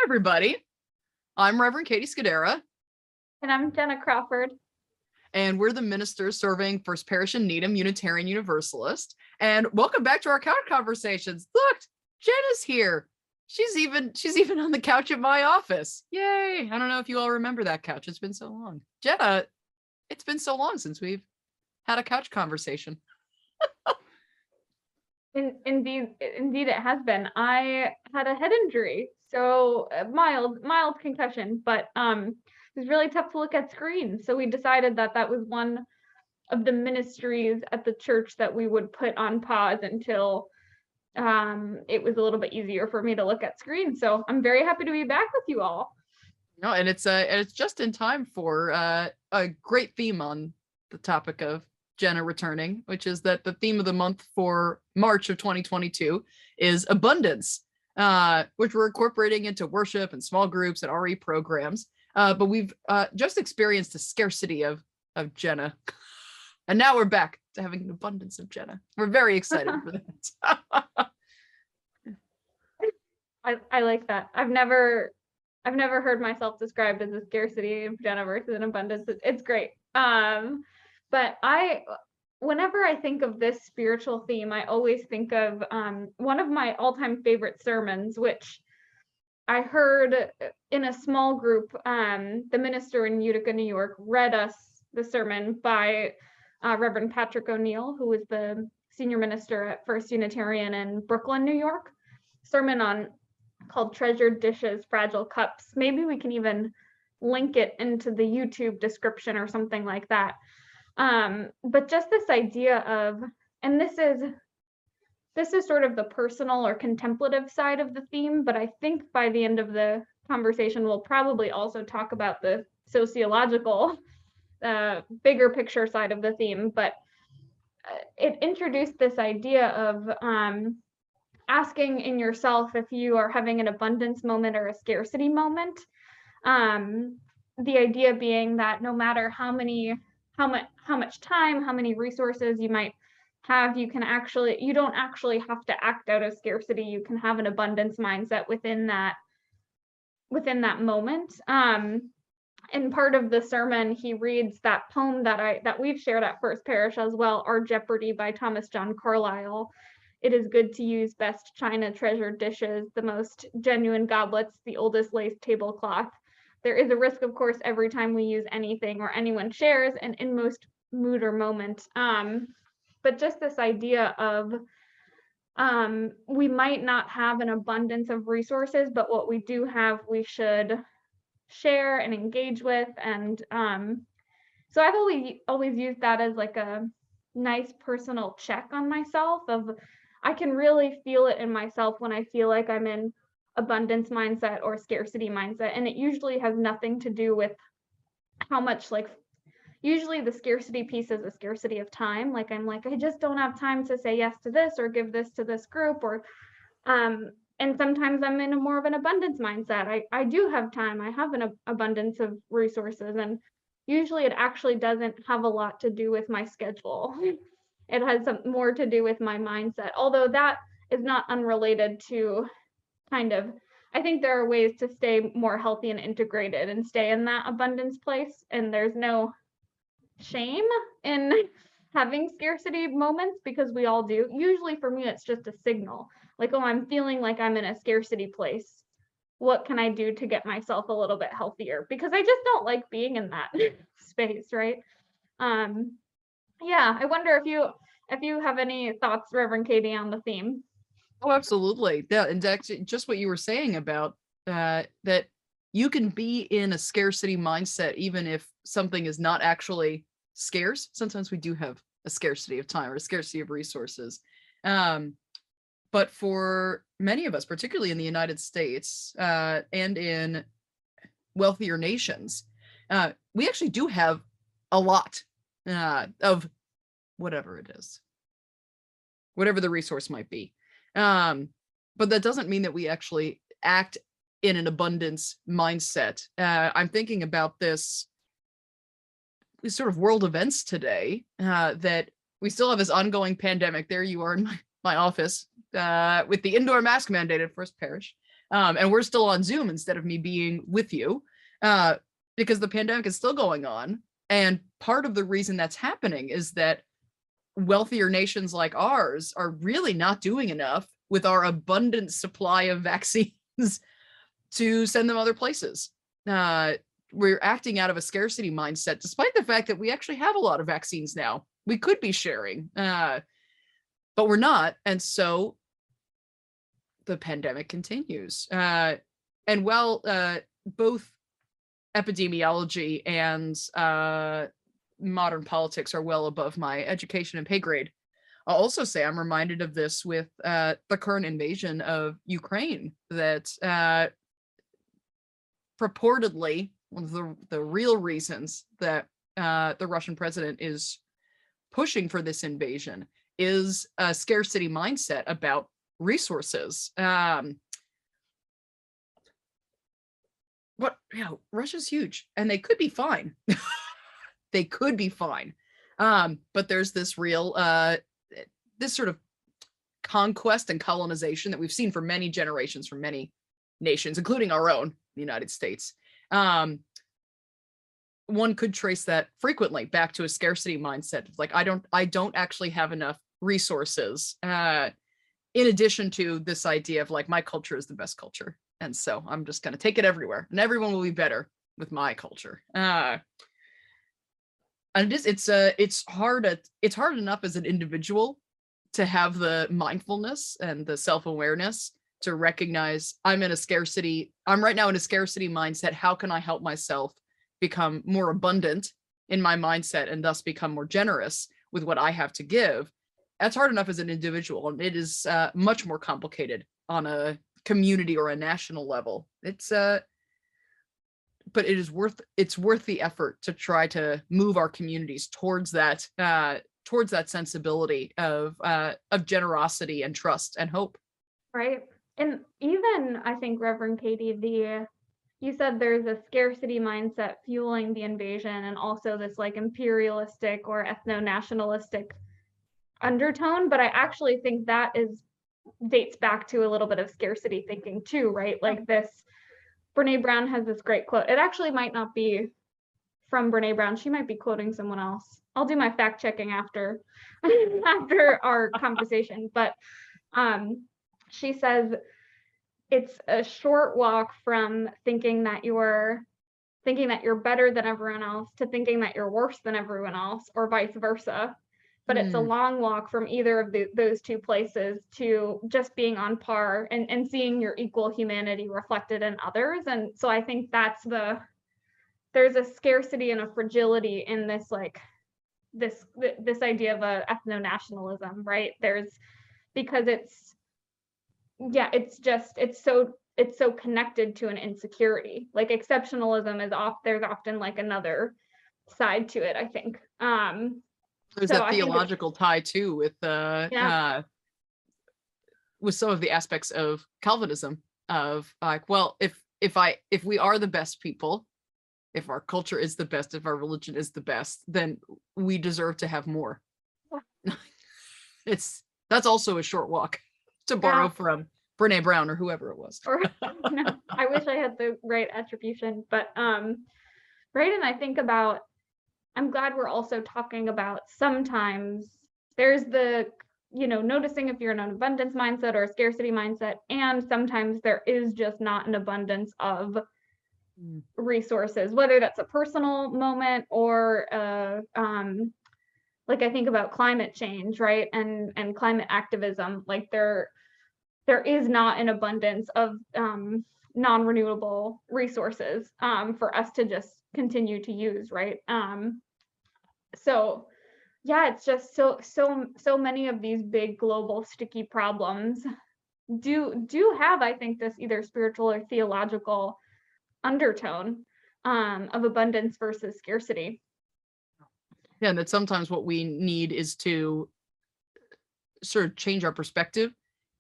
everybody. I'm Reverend Catie Scudera. And I'm Jenna Crawford. And we're the ministers serving First Parish in Needham, Unitarian Universalist. And welcome back to our couch conversations. Look, Jenna's here. She's even on the couch at my office. Yay. I don't know if you all remember that couch. It's been so long. Jenna, it's been so long since we've had a couch conversation. Indeed, it has been. I had a head injury, so mild concussion, but it was really tough to look at screens. So we decided that was one of the ministries at the church that we would put on pause until it was a little bit easier for me to look at screens. So I'm very happy to be back with you all. No, and it's just in time for a great theme on the topic of Jenna returning, which is that the theme of the month for March of 2022 is abundance, which we're incorporating into worship and small groups and RE programs. But we've just experienced a scarcity of Jenna. And now we're back to having an abundance of Jenna. We're very excited for that. I like that. I've never heard myself described as a scarcity of Jenna versus an abundance. It's great. But whenever I think of this spiritual theme, I always think of one of my all-time favorite sermons, which I heard in a small group. The minister in Utica, New York, read us the sermon by Reverend Patrick O'Neill, who was the senior minister at First Unitarian in Brooklyn, New York. Sermon called Treasured Dishes, Fragile Cups. Maybe we can even link it into the YouTube description or something like that. But just this idea of, and this is sort of the personal or contemplative side of the theme, but I think by the end of the conversation, we'll probably also talk about the sociological, bigger picture side of the theme. But it introduced this idea of asking in yourself if you are having an abundance moment or a scarcity moment. The idea being that no matter how much time, how many resources you might have, you don't actually have to act out of scarcity. You can have an abundance mindset within that moment. In part of the sermon, he reads that poem that we've shared at First Parish as well, Our Jeopardy by Thomas John Carlyle. It is good to use best china, treasured dishes, the most genuine goblets, the oldest lace tablecloth. There is a risk, of course, every time we use anything or anyone shares an inmost mood or moment. But just this idea of we might not have an abundance of resources, but what we do have, we should share and engage with. And so I've always used that as like a nice personal check on myself of I can really feel it in myself when I feel like I'm in abundance mindset or scarcity mindset. And it usually has nothing to do with how much, like, usually the scarcity piece is a scarcity of time. Like, I'm like, I just don't have time to say yes to this or give this to this group, or and sometimes I'm in a more of an abundance mindset. I do have time. I have an abundance of resources. And usually it actually doesn't have a lot to do with my schedule. It has more to do with my mindset, although that is not unrelated to I think there are ways to stay more healthy and integrated and stay in that abundance place. And there's no shame in having scarcity moments because we all do. Usually for me, it's just a signal. Like, oh, I'm feeling like I'm in a scarcity place. What can I do to get myself a little bit healthier? Because I just don't like being in that space, right? Yeah, I wonder if you have any thoughts, Reverend Catie, on the theme. Oh, absolutely. Yeah, and actually, just what you were saying about that you can be in a scarcity mindset even if something is not actually scarce. Sometimes we do have a scarcity of time or a scarcity of resources. But for many of us, particularly in the United States and in wealthier nations, we actually do have a lot of whatever it is, whatever the resource might be. But that doesn't mean that we actually act in an abundance mindset. I'm thinking about these sort of world events today, that we still have this ongoing pandemic. There you are in my office with the indoor mask mandate at First Parish. And we're still on Zoom instead of me being with you, because the pandemic is still going on. And part of the reason that's happening is that wealthier nations like ours are really not doing enough with our abundant supply of vaccines to send them other places. We're acting out of a scarcity mindset, despite the fact that we actually have a lot of vaccines now. We could be sharing, but we're not. And so the pandemic continues. And while both epidemiology and modern politics are well above my education and pay grade, I'll also say I'm reminded of this with the current invasion of Ukraine, that purportedly one of the real reasons that the Russian president is pushing for this invasion is a scarcity mindset about resources. Russia's huge and they could be fine. They could be fine. But there's this real, this sort of conquest and colonization that we've seen for many generations from many nations, including our own, the United States. One could trace that frequently back to a scarcity mindset. Like, I don't actually have enough resources, in addition to this idea of like, my culture is the best culture. And so I'm just going to take it everywhere and everyone will be better with my culture. And it's hard enough as an individual to have the mindfulness and the self-awareness to recognize I'm right now in a scarcity mindset. How can I help myself become more abundant in my mindset and thus become more generous with what I have to give? That's hard enough as an individual, and it is much more complicated on a community or a national level. But it's worth the effort to try to move our communities towards that sensibility of generosity and trust and hope. Right. And even I think, Reverend Catie, you said there's a scarcity mindset fueling the invasion, and also this like imperialistic or ethno-nationalistic undertone. But I actually think that dates back to a little bit of scarcity thinking too, right? Like this, Brene Brown has this great quote. It actually might not be from Brene Brown. She might be quoting someone else. I'll do my fact checking after our conversation. But she says it's a short walk from thinking that you're better than everyone else to thinking that you're worse than everyone else, or vice versa. But it's a long walk from either of those two places to just being on par and seeing your equal humanity reflected in others. And so I think there's a scarcity and a fragility in this, like this idea of a ethno-nationalism, right? Because it's so connected to an insecurity. Like exceptionalism there's often like another side to it, I think. There's that theological tie too with some of the aspects of Calvinism of like, well, if we are the best people, if our culture is the best, if our religion is the best, then we deserve to have more. That's also a short walk, to borrow from Brene Brown or whoever it was. No, I wish I had the right attribution, but right. And I think I'm glad we're also talking about sometimes there's the, noticing if you're in an abundance mindset or a scarcity mindset, and sometimes there is just not an abundance of resources, whether that's a personal moment or like I think about climate change, right? And climate activism, like there is not an abundance of non-renewable resources for us to just continue to use, right? So yeah, it's just so many of these big global sticky problems do have, I think, this either spiritual or theological undertone of abundance versus scarcity. Yeah, and that sometimes what we need is to sort of change our perspective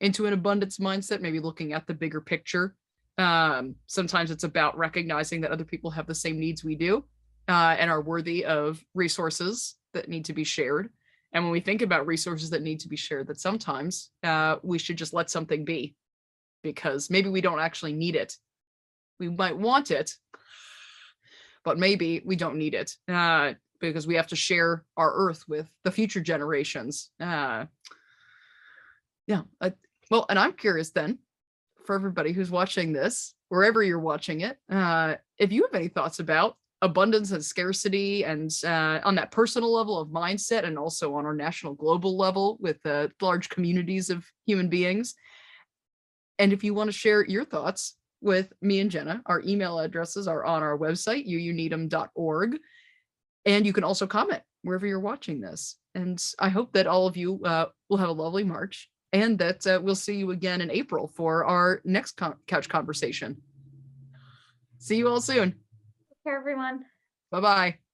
into an abundance mindset, maybe looking at the bigger picture. Sometimes it's about recognizing that other people have the same needs we do, and are worthy of resources that need to be shared. And when we think about resources that need to be shared, that sometimes we should just let something be, because maybe we don't actually need it. We might want it, but maybe we don't need it because we have to share our earth with the future generations. Well, and I'm curious then, for everybody who's watching this, wherever you're watching it, if you have any thoughts about abundance and scarcity, and on that personal level of mindset, and also on our national global level with large communities of human beings. And if you want to share your thoughts with me and Jenna, our email addresses are on our website, uuneedham.org. And you can also comment wherever you're watching this. And I hope that all of you will have a lovely March, and that we'll see you again in April for our next couch conversation. See you all soon. Take care, everyone. Bye-bye.